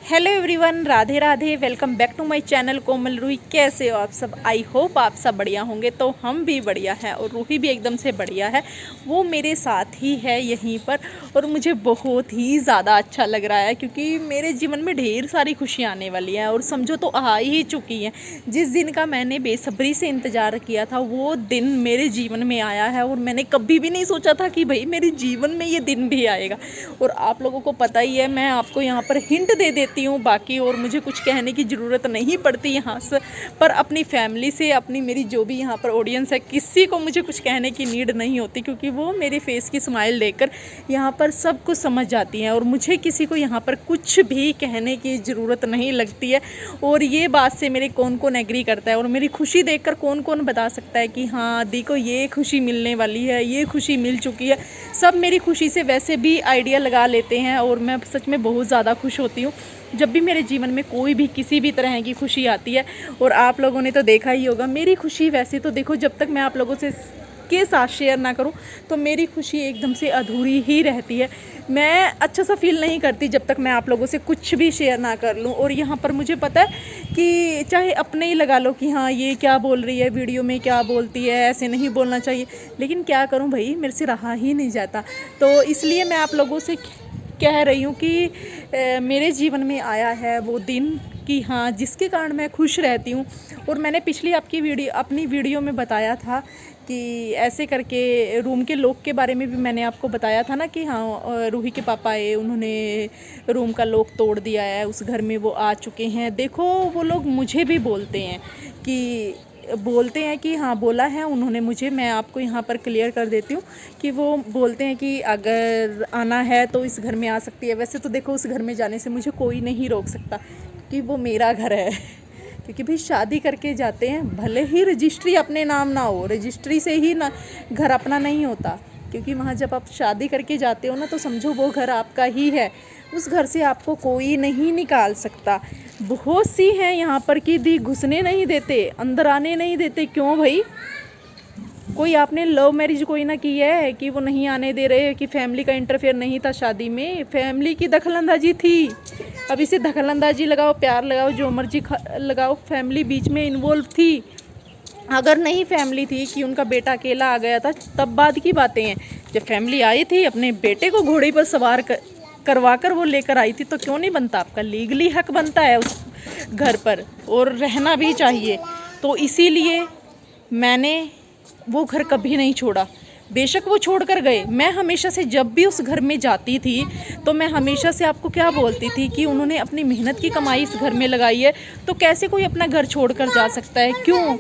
Hello everyone, Radhe Radhe. Welcome back to my channel Komal Ruhi. कैसे हो आप सब? आई होप आप सब बढ़िया होंगे। तो हम भी बढ़िया हैं और रूही भी एकदम से बढ़िया है। वो मेरे साथ ही है यहीं पर और मुझे बहुत ही ज़्यादा अच्छा लग रहा है क्योंकि मेरे जीवन में ढेर सारी खुशियाँ आने वाली हैं और समझो तो आ ही चुकी हैं। जिस दिन का मैंने बेसब्री से इंतज़ार किया था वो दिन मेरे जीवन में आया है और मैंने कभी भी नहीं सोचा था कि भाई मेरे जीवन में ये दिन भी आएगा। और आप लोगों को पता ही है, मैं आपको यहाँ पर हिंट दे देती हूँ बाकी, और मुझे कुछ कहने की ज़रूरत नहीं पड़ती यहाँ से। पर अपनी फैमिली से, अपनी मेरी जो भी यहाँ पर ऑडियंस है, किसी को मुझे कुछ कहने की नीड नहीं होती क्योंकि वो मेरे फेस की स्माइल देखकर यहाँ पर सब कुछ समझ जाती हैं और मुझे किसी को यहाँ पर कुछ भी कहने की ज़रूरत नहीं लगती है। और ये बात से मेरे कौन कौन एग्री करता है और मेरी खुशी देखकर कौन कौन बता सकता है कि हाँ देखो ये खुशी मिलने वाली है, ये खुशी मिल चुकी है। सब मेरी खुशी से वैसे भी आइडिया लगा लेते हैं और मैं सच में बहुत ज़्यादा खुश होती हूँ जब भी मेरे जीवन में कोई भी किसी भी तरह की खुशी आती है। और आप लोगों ने तो देखा ही होगा मेरी खुशी, वैसे तो देखो जब तक मैं आप लोगों से के साथ शेयर ना करूं तो मेरी खुशी एकदम से अधूरी ही रहती है। मैं अच्छा सा फील नहीं करती जब तक मैं आप लोगों से कुछ भी शेयर ना कर लूं। और यहाँ पर मुझे पता है कि चाहे अपने ही लगा लो कि हाँ ये क्या बोल रही है, वीडियो में क्या बोलती है, ऐसे नहीं बोलना चाहिए, लेकिन क्या करूं भाई, मेरे से रहा ही नहीं जाता। तो इसलिए मैं आप लोगों से कह रही हूँ कि मेरे जीवन में आया है वो दिन कि हाँ जिसके कारण मैं खुश रहती हूँ। और मैंने पिछली अपनी वीडियो में बताया था कि ऐसे करके रूम के लॉक के बारे में भी मैंने आपको बताया था ना कि हाँ रूही के पापा आए, उन्होंने रूम का लॉक तोड़ दिया है, उस घर में वो आ चुके हैं। देखो वो लोग मुझे भी बोलते हैं कि हाँ बोला है उन्होंने मुझे। मैं आपको यहाँ पर क्लियर कर देती हूँ कि वो बोलते हैं कि अगर आना है तो इस घर में आ सकती है। वैसे तो देखो उस घर में जाने से मुझे कोई नहीं रोक सकता कि वो मेरा घर है क्योंकि भाई शादी करके जाते हैं, भले ही रजिस्ट्री अपने नाम ना हो, रजिस्ट्री से ही ना घर अपना नहीं होता। क्योंकि वहाँ जब आप शादी करके जाते हो ना तो समझो वो घर आपका ही है, उस घर से आपको कोई नहीं निकाल सकता। बहुत सी हैं यहाँ पर कि दी घुसने नहीं देते, अंदर आने नहीं देते। क्यों भाई? कोई आपने लव मैरिज कोई ना की है कि वो नहीं आने दे रहे, कि फैमिली का इंटरफेयर नहीं था शादी में, फैमिली की दखलंदाजी थी। अब इसे दखलंदाजी लगाओ, प्यार लगाओ, जो मर्जी लगाओ, फैमिली बीच में इन्वॉल्व थी। अगर नहीं फैमिली थी कि उनका बेटा अकेला आ गया था तब बाद की बातें हैं। जब फैमिली आई थी, अपने बेटे को घोड़े पर सवार करवा कर वो लेकर आई थी, तो क्यों नहीं बनता? आपका लीगली हक बनता है उस घर पर और रहना भी चाहिए। तो इसीलिए मैंने वो घर कभी नहीं छोड़ा। बेशक वो छोड़ कर गए, मैं हमेशा से जब भी उस घर में जाती थी तो मैं हमेशा से आपको क्या बोलती थी कि उन्होंने अपनी मेहनत की कमाई इस घर में लगाई है, तो कैसे कोई अपना घर छोड़ कर जा सकता है? क्यों?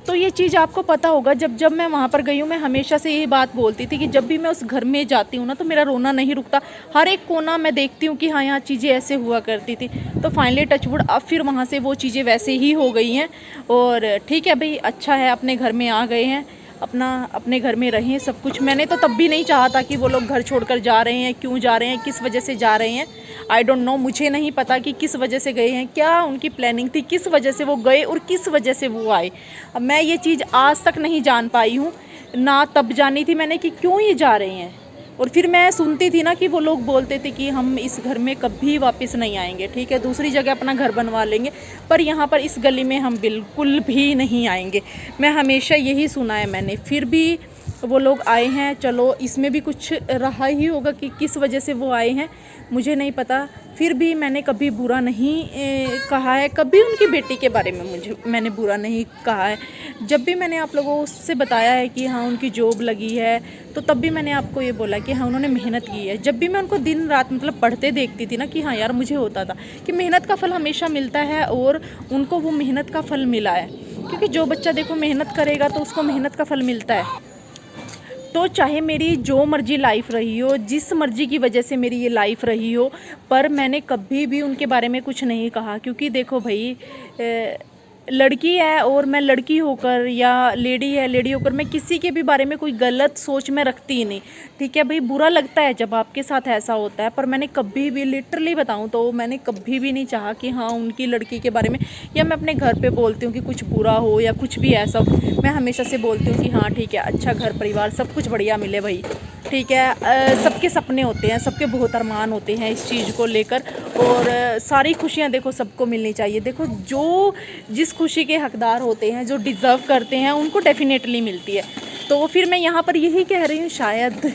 तो ये चीज़ आपको पता होगा। जब मैं वहाँ पर गई हूँ, मैं हमेशा से यही बात बोलती थी कि जब भी मैं उस घर में जाती हूँ ना तो मेरा रोना नहीं रुकता। हर एक कोना मैं देखती हूँ कि हाँ यहाँ चीज़ें ऐसे हुआ करती थी। तो फाइनली टचवुड अब फिर वहाँ से वो चीज़ें वैसे ही हो गई हैं। और ठीक है भाई, अच्छा है अपने घर में आ गए हैं, अपने घर में रहें सब कुछ। मैंने तो तब भी नहीं चाहा था कि वो लोग घर छोड़कर जा रहे हैं, क्यों जा रहे हैं, किस वजह से जा रहे हैं। आई डोंट नो, मुझे नहीं पता कि किस वजह से गए हैं, क्या उनकी प्लानिंग थी, किस वजह से वो गए और किस वजह से वो आए। अब मैं ये चीज़ आज तक नहीं जान पाई हूँ, ना तब जानी थी मैंने कि क्यों ये जा रहे हैं। और फिर मैं सुनती थी ना कि वो लोग बोलते थे कि हम इस घर में कभी वापस नहीं आएंगे, ठीक है दूसरी जगह अपना घर बनवा लेंगे, पर यहाँ पर इस गली में हम बिल्कुल भी नहीं आएंगे। मैं हमेशा यही सुना है मैंने। फिर भी वो लोग आए हैं, चलो इसमें भी कुछ रहा ही होगा कि किस वजह से वो आए हैं, मुझे नहीं पता। फिर भी मैंने कभी बुरा नहीं कहा है, कभी उनकी बेटी के बारे में मैंने बुरा नहीं कहा है। जब भी मैंने आप लोगों से बताया है कि हाँ उनकी जॉब लगी है, तो तब भी मैंने आपको ये बोला कि हाँ उन्होंने मेहनत की है। जब भी मैं उनको दिन रात मतलब पढ़ते देखती थी ना कि हाँ यार, मुझे होता था कि मेहनत का फल हमेशा मिलता है और उनको वो मेहनत का फल मिला है। क्योंकि जो बच्चा देखो मेहनत करेगा तो उसको मेहनत का फल मिलता है। तो चाहे मेरी जो मर्जी लाइफ रही हो, जिस मर्जी की वजह से मेरी ये लाइफ रही हो, पर मैंने कभी भी उनके बारे में कुछ नहीं कहा। क्योंकि देखो भाई, लड़की है और मैं लड़की होकर या लेडी है लेडी होकर मैं किसी के भी बारे में कोई गलत सोच में रखती ही नहीं। ठीक है भाई, बुरा लगता है जब आपके साथ ऐसा होता है, पर मैंने कभी भी लिटरली बताऊं तो मैंने कभी भी नहीं चाहा कि हाँ उनकी लड़की के बारे में, या मैं अपने घर पे बोलती हूँ कि कुछ बुरा हो या कुछ भी ऐसा हो, मैं हमेशा से बोलती हूँ कि हाँ ठीक है, अच्छा घर परिवार सब कुछ बढ़िया मिले भाई। ठीक है। सबके सपने होते हैं, सबके बहुत अरमान होते हैं इस चीज़ को लेकर, और सारी खुशियां देखो सबको मिलनी चाहिए। देखो जो जिस खुशी के हकदार होते हैं, जो डिज़र्व करते हैं, उनको डेफिनेटली मिलती है। तो फिर मैं यहाँ पर यही कह रही हूँ, शायद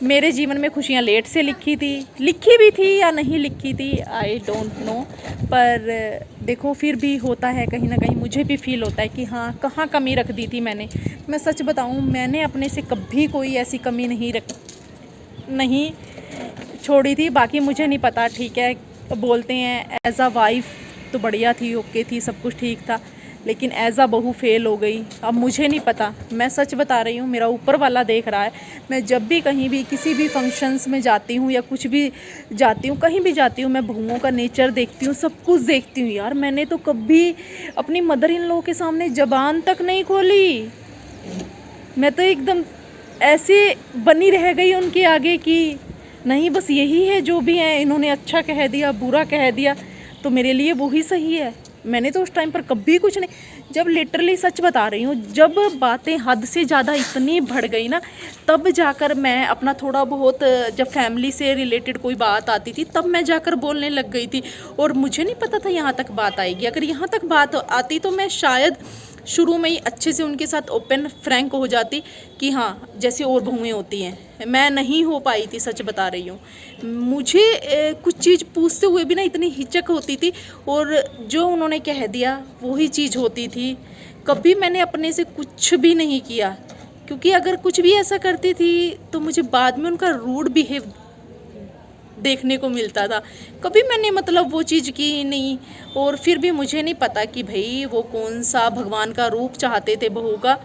मेरे जीवन में खुशियाँ लेट से लिखी भी थी या नहीं लिखी थी, आई डोंट नो। पर देखो फिर भी होता है, कहीं ना कहीं मुझे भी फील होता है कि हाँ कहाँ कमी रख दी थी मैंने। मैं सच बताऊँ, मैंने अपने से कभी कोई ऐसी कमी नहीं छोड़ी थी। बाकी मुझे नहीं पता, ठीक है, बोलते हैं एज अ वाइफ तो बढ़िया थी, ओके थी, सब कुछ ठीक था, लेकिन एज अ बहू फेल हो गई। अब मुझे नहीं पता, मैं सच बता रही हूँ, मेरा ऊपर वाला देख रहा है। मैं जब भी कहीं भी किसी भी फंक्शंस में जाती हूँ या कुछ भी जाती हूँ, कहीं भी जाती हूँ, मैं बहुओं का नेचर देखती हूँ, सब कुछ देखती हूँ। यार मैंने तो कभी अपनी मदर इन लॉ के सामने ज़बान तक नहीं खोली। मैं तो एकदम ऐसे बनी रह गई उनके आगे कि नहीं, बस यही है जो भी है, इन्होंने अच्छा कह दिया, बुरा कह दिया, तो मेरे लिए वही सही है। मैंने तो उस टाइम पर कभी कुछ नहीं, जब लिटरली सच बता रही हूँ, जब बातें हद से ज़्यादा इतनी बढ़ गई ना, तब जाकर मैं अपना थोड़ा बहुत, जब फैमिली से रिलेटेड कोई बात आती थी तब मैं जाकर बोलने लग गई थी। और मुझे नहीं पता था यहाँ तक बात आएगी। अगर यहाँ तक बात आती तो मैं शायद शुरू में ही अच्छे से उनके साथ ओपन फ्रैंक हो जाती कि हाँ जैसे और बहुएं होती हैं। मैं नहीं हो पाई थी, सच बता रही हूँ। मुझे कुछ चीज़ पूछते हुए भी ना इतनी हिचक होती थी, और जो उन्होंने कह दिया वही चीज़ होती थी। कभी मैंने अपने से कुछ भी नहीं किया, क्योंकि अगर कुछ भी ऐसा करती थी तो मुझे बाद में उनका रूड बिहेव देखने को मिलता था। कभी मैंने मतलब वो चीज़ की नहीं। और फिर भी मुझे नहीं पता कि भाई वो कौन सा भगवान का रूप चाहते थे बहू का।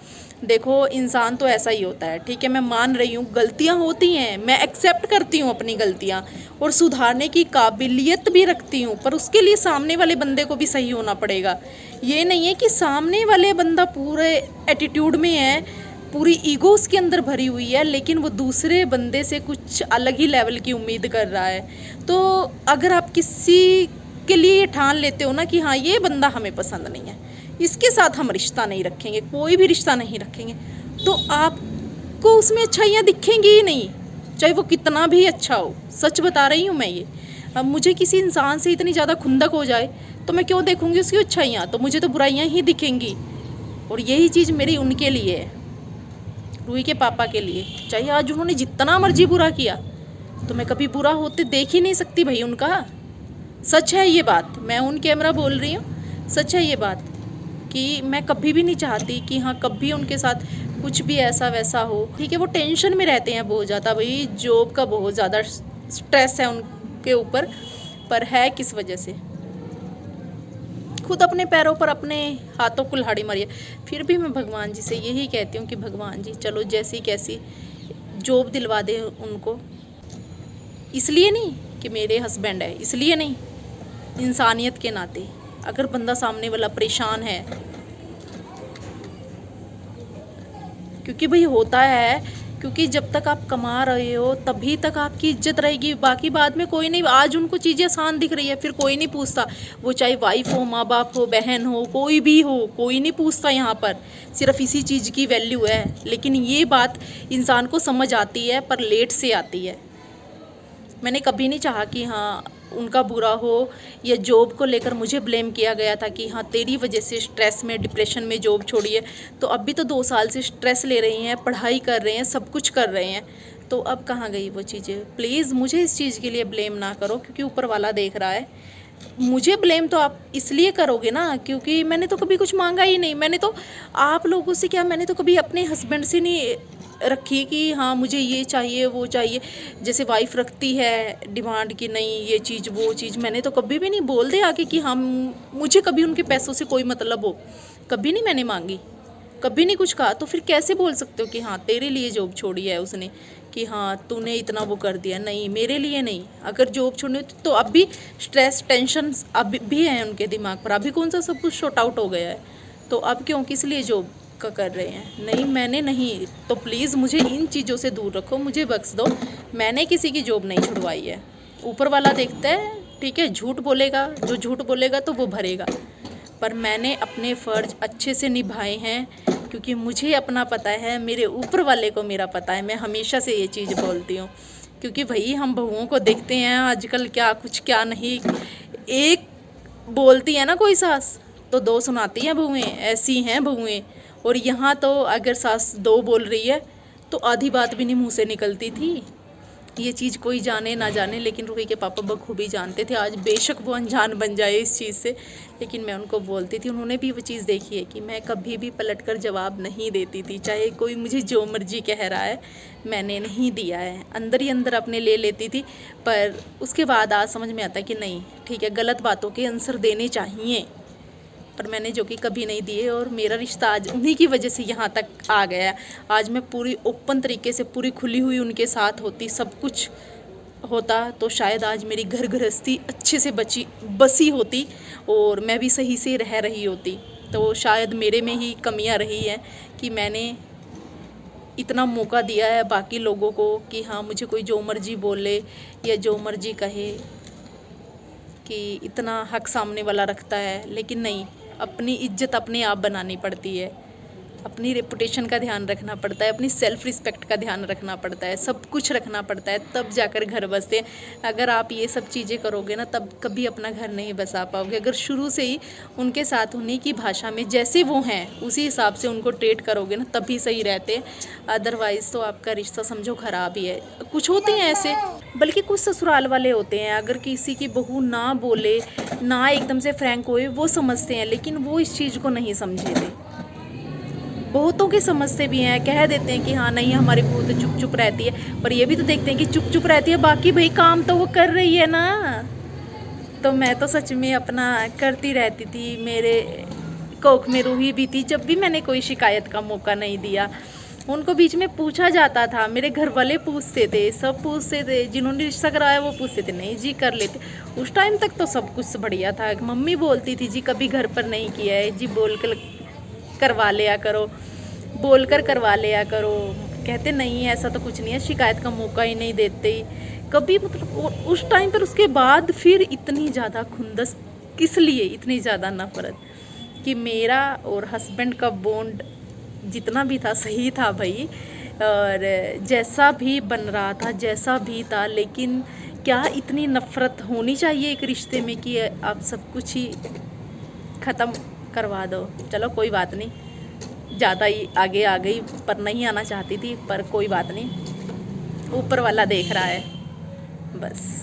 देखो इंसान तो ऐसा ही होता है, ठीक है, मैं मान रही हूँ गलतियाँ होती हैं, मैं एक्सेप्ट करती हूँ अपनी गलतियाँ और सुधारने की काबिलियत भी रखती हूँ, पर उसके लिए सामने वाले बंदे को भी सही होना पड़ेगा। ये नहीं है कि सामने वाले बंदा पूरे एटीट्यूड में है, पूरी ईगो उसके अंदर भरी हुई है, लेकिन वो दूसरे बंदे से कुछ अलग ही लेवल की उम्मीद कर रहा है। तो अगर आप किसी के लिए ये ठान लेते हो ना कि हाँ ये बंदा हमें पसंद नहीं है, इसके साथ हम रिश्ता नहीं रखेंगे, कोई भी रिश्ता नहीं रखेंगे, तो आपको उसमें अच्छाइयाँ दिखेंगी ही नहीं, चाहे वो कितना भी अच्छा हो। सच बता रही हूँ मैं ये। अब मुझे किसी इंसान से इतनी ज़्यादा खुंदक हो जाए तो मैं क्यों देखूँगी उसकी अच्छाइयाँ, तो मुझे तो बुराइयाँ ही दिखेंगी। और यही चीज़ मेरी उनके लिए है, रूही के पापा के लिए। चाहे आज उन्होंने जितना मर्जी बुरा किया, तो मैं कभी बुरा होते देख ही नहीं सकती भाई उनका। सच है ये बात, मैं ऑन कैमरा बोल रही हूँ, सच है ये बात कि मैं कभी भी नहीं चाहती कि हाँ कभी उनके साथ कुछ भी ऐसा वैसा हो। ठीक है, वो टेंशन में रहते हैं बहुत ज़्यादा, भाई जॉब का बहुत ज़्यादा स्ट्रेस है उनके ऊपर, पर है किस वजह से, खुद अपने पैरों पर अपने हाथों कुल्हाड़ी मारी है। फिर भी मैं भगवान जी से यही कहती हूँ कि भगवान जी चलो जैसी कैसी जॉब दिलवा दे उनको। इसलिए नहीं कि मेरे हस्बैंड है, इसलिए नहीं, इंसानियत के नाते। अगर बंदा सामने वाला परेशान है, क्योंकि भाई होता है, क्योंकि जब तक आप कमा रहे हो तभी तक आपकी इज्जत रहेगी, बाकी बाद में कोई नहीं। आज उनको चीज़ें आसान दिख रही है, फिर कोई नहीं पूछता, वो चाहे वाइफ हो, माँ बाप हो, बहन हो, कोई भी हो, कोई नहीं पूछता। यहाँ पर सिर्फ इसी चीज़ की वैल्यू है। लेकिन ये बात इंसान को समझ आती है, पर लेट से आती है। मैंने कभी नहीं चाहा कि हाँ उनका बुरा हो, या जॉब को लेकर मुझे ब्लेम किया गया था कि हाँ तेरी वजह से स्ट्रेस में, डिप्रेशन में जॉब छोड़ी है। तो अभी तो 2 साल से स्ट्रेस ले रही हैं, पढ़ाई कर रहे हैं, सब कुछ कर रहे हैं, तो अब कहाँ गई वो चीज़ें। प्लीज़ मुझे इस चीज़ के लिए ब्लेम ना करो, क्योंकि ऊपर वाला देख रहा है। मुझे ब्लेम तो आप इसलिए करोगे ना क्योंकि मैंने तो कभी कुछ मांगा ही नहीं। मैंने तो आप लोगों से क्या, मैंने तो कभी अपने हस्बैंड से नहीं रखी कि हाँ मुझे ये चाहिए वो चाहिए, जैसे वाइफ रखती है डिमांड कि नहीं ये चीज़ वो चीज़। मैंने तो कभी भी नहीं बोल दे आके कि हाँ मुझे कभी उनके पैसों से कोई मतलब हो, कभी नहीं मैंने मांगी, कभी नहीं कुछ कहा। तो फिर कैसे बोल सकते हो कि हाँ तेरे लिए जॉब छोड़ी है उसने, कि हाँ तूने इतना वो कर दिया। नहीं, मेरे लिए नहीं। अगर जॉब छोड़नी तो अब भी स्ट्रेस टेंशन अभी भी है उनके दिमाग पर, अभी कौन सा सब कुछ शॉर्ट आउट हो गया है, तो अब क्यों किस लिए जॉब का कर रहे हैं। नहीं मैंने नहीं, तो प्लीज़ मुझे इन चीज़ों से दूर रखो, मुझे बख्श दो। मैंने किसी की जॉब नहीं छुड़वाई है, ऊपर वाला देखता है, ठीक है। झूठ बोलेगा, जो झूठ बोलेगा तो वो भरेगा, पर मैंने अपने फ़र्ज अच्छे से निभाए हैं, क्योंकि मुझे अपना पता है, मेरे ऊपर वाले को मेरा पता है। मैं हमेशा से ये चीज़ बोलती हूँ, क्योंकि भाई हम बहुओं को देखते हैं आजकल क्या कुछ क्या नहीं। एक बोलती है ना कोई सास तो दो सुनाती हैं बहुएं, ऐसी हैं बहुएं। और यहाँ तो अगर सास दो बोल रही है तो आधी बात भी नहीं मुँह से निकलती थी। ये चीज़ कोई जाने ना जाने, लेकिन रूही के पापा बखूबी जानते थे। आज बेशक वो अनजान बन जाए इस चीज़ से, लेकिन मैं उनको बोलती थी। उन्होंने भी वो चीज़ देखी है कि मैं कभी भी पलटकर जवाब नहीं देती थी, चाहे कोई मुझे जो मर्जी कह रहा है मैंने नहीं दिया है, अंदर ही अंदर अपने ले लेती थी। पर उसके बाद आज समझ में आता है कि नहीं ठीक है, गलत बातों के आंसर देने चाहिए, पर मैंने जो कि कभी नहीं दिए। और मेरा रिश्ता आज उन्हीं की वजह से यहाँ तक आ गया है। आज मैं पूरी ओपन तरीके से पूरी खुली हुई उनके साथ होती, सब कुछ होता, तो शायद आज मेरी घर गृहस्थी अच्छे से बसी होती और मैं भी सही से रह रही होती। तो शायद मेरे में ही कमियाँ रही हैं कि मैंने इतना मौका दिया है बाकी लोगों को कि हाँ मुझे कोई जो मर्जी बोले या जो मर्जी कहे, कि इतना हक सामने वाला रखता है। लेकिन नहीं, अपनी इज्जत अपने आप बनानी पड़ती है, अपनी रेपुटेशन का ध्यान रखना पड़ता है, अपनी सेल्फ रिस्पेक्ट का ध्यान रखना पड़ता है, सब कुछ रखना पड़ता है, तब जाकर घर बसते हैं। अगर आप ये सब चीज़ें करोगे ना तब कभी अपना घर नहीं बसा पाओगे। अगर शुरू से ही उनके साथ उन्हीं की भाषा में जैसे वो हैं उसी हिसाब से उनको ट्रीट करोगे ना तभी सही रहते हैं, अदरवाइज़ तो आपका रिश्ता समझो ख़राब ही है। कुछ होते हैं ऐसे, बल्कि कुछ ससुराल वाले होते हैं, अगर किसी की बहू ना बोले ना एकदम से फ्रैंक होए वो समझते हैं, लेकिन वो इस चीज़ को नहीं समझे थे। बहुतों के समझते भी हैं, कह देते हैं कि हाँ नहीं हमारी बहू तो चुप चुप रहती है, पर ये भी तो देखते हैं कि चुप चुप रहती है, बाकी भाई काम तो वो कर रही है ना। तो मैं तो सच में अपना करती रहती थी, मेरे कोख में रूही भी थी। जब भी मैंने कोई शिकायत का मौका नहीं दिया, उनको बीच में पूछा जाता था, मेरे घर वाले पूछते थे, सब पूछते थे, जिन्होंने रिश्ता कराया वो पूछते थे, नहीं जी कर लेते। उस टाइम तक तो सब कुछ बढ़िया था। मम्मी बोलती थी जी कभी घर पर नहीं किया है जी, बोल कर करवा लिया करो, बोल कर करवा लिया करो। कहते नहीं ऐसा तो कुछ नहीं है, शिकायत का मौका ही नहीं देते ही कभी, मतलब उस टाइम पर। उसके बाद फिर इतनी ज़्यादा खुंदस किस लिए, इतनी ज़्यादा नफरत, कि मेरा और हस्बैंड का बॉन्ड जितना भी था सही था भाई, और जैसा भी बन रहा था जैसा भी था, लेकिन क्या इतनी नफ़रत होनी चाहिए एक रिश्ते में कि आप सब कुछ ही ख़त्म करवा दो। चलो कोई बात नहीं, ज़्यादा ही आगे आ गई, पर नहीं आना चाहती थी, पर कोई बात नहीं, ऊपर वाला देख रहा है बस।